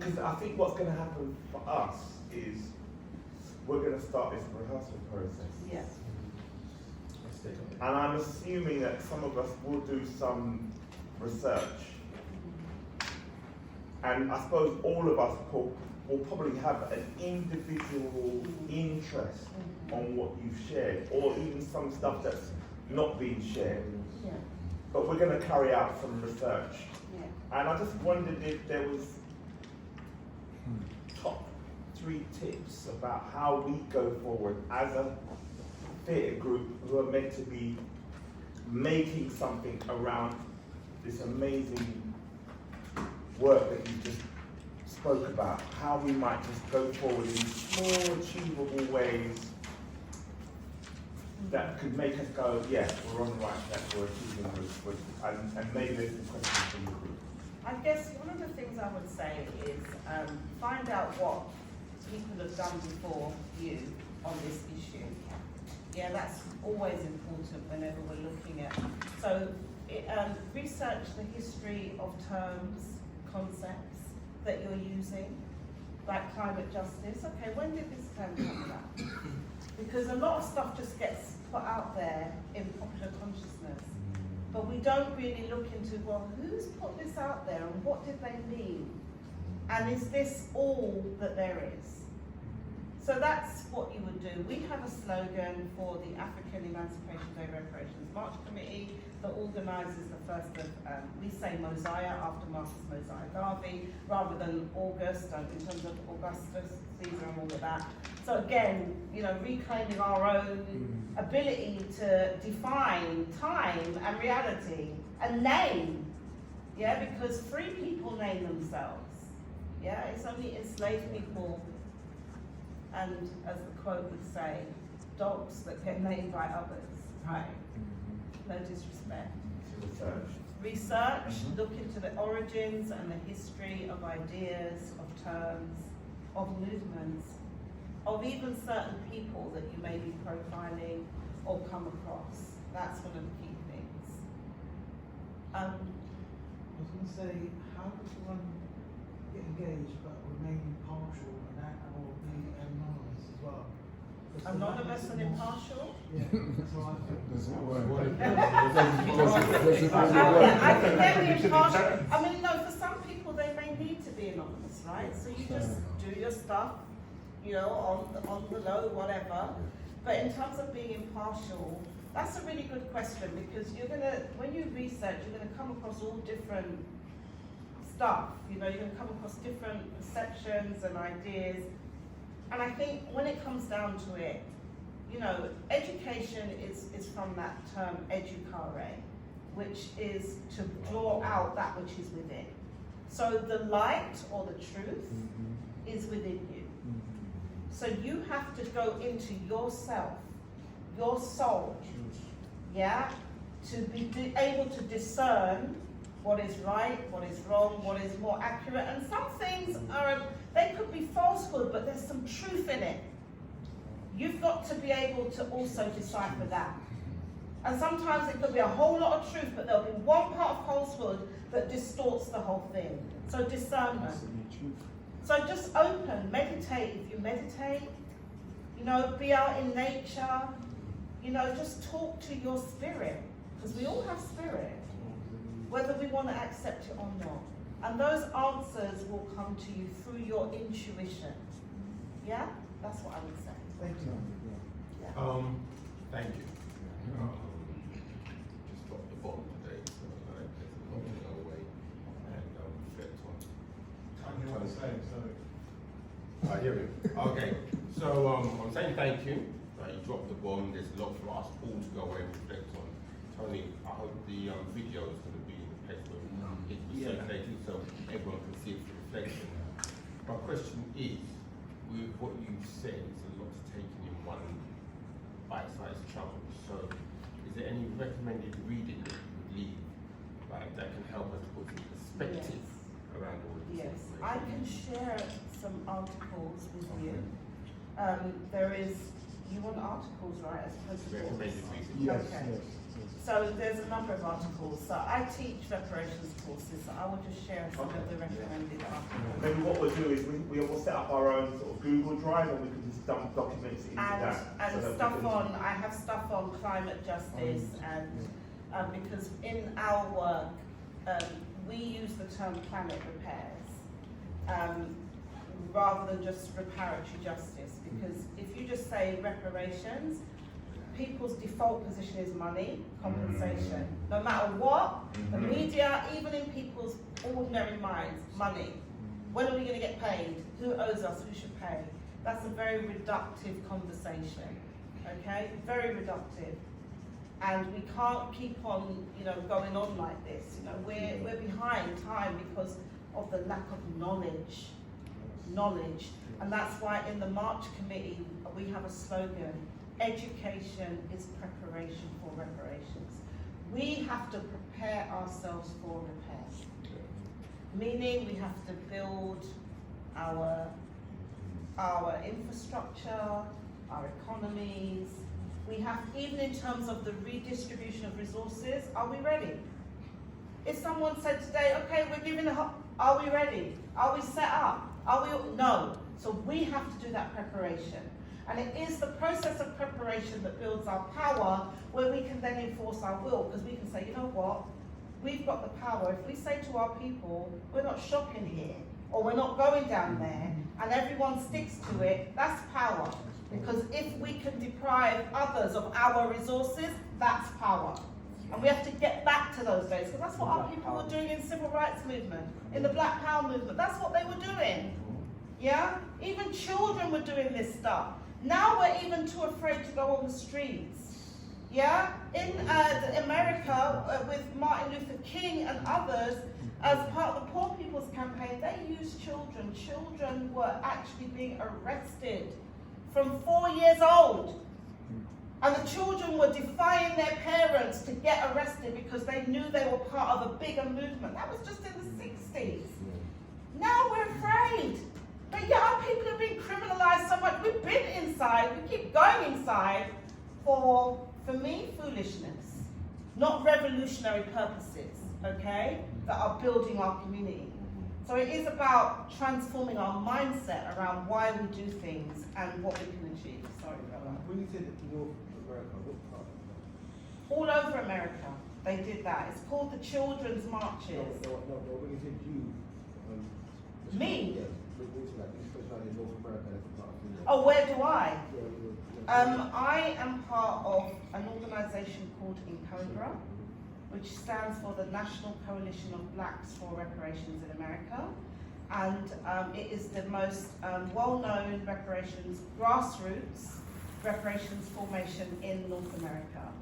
Because I think what's going to happen for us is we're going to start this rehearsal process. Yes. And I'm assuming that some of us will do some research. And I suppose all of us will probably have an individual interest on what you've shared, or even some stuff that's not being shared. Yeah. But we're going to carry out some research. Yeah. And I just wondered if there was top 3 tips about how we go forward as a theatre group who are meant to be making something around this amazing work that you just spoke about, how we might just go forward in small achievable ways that could make us go, yeah, we're on the right track, we're achieving this, and maybe there's some questions from the group. I guess one of the things I would say is find out what people have done before you on this issue. Yeah, that's always important whenever we're looking at. So research the history of terms, concepts that you're using, like climate justice. Okay, when did this term come about? Because a lot of stuff just gets put out there in popular consciousness, but we don't really look into, well, who's put this out there and what did they mean? And is this all that there is? So that's what you would do. We have a slogan for the African Emancipation Day Reparations March Committee that organises the first of, we say Mosiah after Marcus Mosiah Garvey, rather than August, in terms of Augustus, Caesar and all of that. So again, you know, reclaiming our own ability to define time and reality and name, yeah, because free people name themselves. Yeah, it's only enslaved people, and as the quote would say, dogs that get named by others, right? No disrespect. Research, look into the origins and the history of ideas, of terms, of movements, of even certain people that you may be profiling or come across. That's one of the key things. I was going to say, how does one get engaged but remain impartial or be anonymous as well? Anonymous and impartial? Yeah, that's what I think. Does it work? I think they're impartial. I mean, no, for some people they may need to be anonymous, right? So you just do your stuff, you know, on the low, whatever. But in terms of being impartial, that's a really good question, because you're gonna, when you research, you're gonna come across all different stuff. You know, you're gonna come across different perceptions and ideas. And I think when it comes down to it, you know, education is from that term 𝙤𝙪𝙨𝙪, which is to draw out that which is within. So the light or the truth is within you. So you have to go into yourself, your soul, yeah, to be able to discern what is right, what is wrong, what is more accurate. And some things are, they could be falsehood, but there's some truth in it. You've got to be able to also decipher that. And sometimes it could be a whole lot of truth, but there'll be one part of falsehood that distorts the whole thing. So discernment. So just open, meditate if you meditate, you know, be out in nature, you know, just talk to your spirit, because we all have spirit, whether we want to accept it or not. And those answers will come to you through your intuition. Yeah? That's what I would say. Thank you. Yeah. Thank you. Just got the bottom today, so there's a lot to go away and reflect on. You want to say, sorry. Hear me. Okay, so I'm saying thank you. You dropped the bomb. There's a lot for us all to go away and reflect on. Tony, I hope the video is going to be in the place where it will be circulated so everyone can see it for reflection. My question is, with what you've said, it's a lot to take in one bite-sized chunk. So, is there any recommended reading that you would leave, like that can help us put some perspective around all of this? Yes, I can share some articles with you. There is, you want articles, right, as opposed to books? Recommended reading. Yes, Okay. yes. So there's a number of articles. So I teach reparations courses, so I will just share some of the recommended articles. Maybe what we'll do is we will set up our own sort of Google Drive and we can just dump documents into that. And so that stuff we can- on, I have stuff on climate justice and because in our work, we use the term planet repairs rather than just reparatory justice, because if you just say reparations, people's default position is money, compensation. No matter what, the media, even in people's ordinary minds, money. When are we going to get paid? Who owes us? Who should pay? That's a very reductive conversation, okay? Very reductive. And we can't keep on, going on like this. We're behind time because of the lack of knowledge. And that's why in the March Committee, we have a slogan: education is preparation for reparations. We have to prepare ourselves for repair. Meaning we have to build our infrastructure, our economies. We have, even in terms of the redistribution of resources, are we ready? If someone said today, okay, we're giving are we ready? Are we set up? No. So we have to do that preparation. And it is the process of preparation that builds our power, where we can then enforce our will, because we can say, you know what? We've got the power. If we say to our people, we're not shopping here, or we're not going down there, and everyone sticks to it, that's power. Because if we can deprive others of our resources, that's power. And we have to get back to those days, because that's what our people were doing in civil rights movement, in the Black Power movement. That's what they were doing. Yeah? Even children were doing this stuff. Now we're even too afraid to go on the streets. Yeah? In America, with Martin Luther King and others, as part of the Poor People's Campaign, they used children. Children were actually being arrested from 4 years old. And the children were defying their parents to get arrested because they knew they were part of a bigger movement. That was just in the 60s. Now we're afraid. But yeah, our people have been criminalized so much. We've been inside, we keep going inside for me, foolishness, not revolutionary purposes, okay, that are building our community. So it is about transforming our mindset around why we do things and what we can achieve. Sorry, brother. When you said North America, what part? All over America, they did that. It's called the Children's Marches. No, when you said you, Me? Yeah, when you said like, you specialize in North America, that's a part of you. Oh, where do I? Yeah, I am part of an organisation called 𝙬𝙪𝙨𝙬𝙤, which stands for the National Coalition of Blacks for Reparations in America. And it is the most well-known reparations, grassroots reparations formation in North America.